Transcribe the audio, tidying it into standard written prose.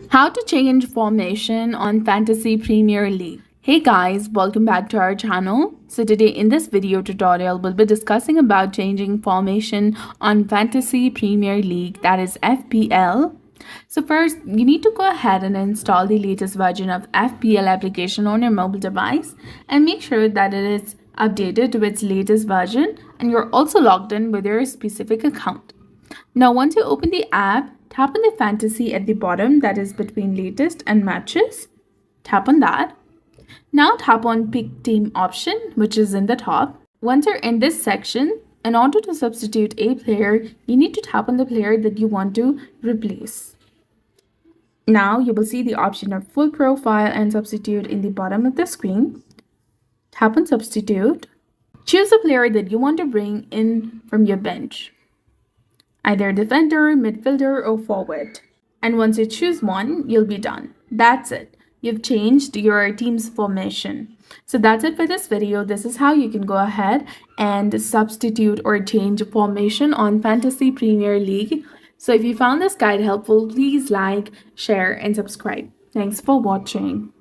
How to change formation on Fantasy Premier League. Hey guys, welcome back to our channel. So today in this video tutorial, we'll be discussing about changing formation on Fantasy Premier League, that is FPL. So first, you need to go ahead and install the latest version of FPL application on your mobile device and make sure that it is updated to its latest version and you're also logged in with your specific account. Now, once you open the app, tap on the fantasy at the bottom, that is between latest and matches. Tap on that. Now tap on pick team option, which is in the top. Once you're in this section, in order to substitute a player, you need to tap on the player that you want to replace. Now you will see the option of full profile and substitute in the bottom of the screen. Tap on substitute. Choose a player that you want to bring in from your bench, either defender, midfielder, or forward. And once you choose one, you'll be done. That's it. You've changed your team's formation. So that's it for this video. This is how you can go ahead and substitute or change formation on Fantasy Premier League. So if you found this guide helpful, please like, share, and subscribe. Thanks for watching.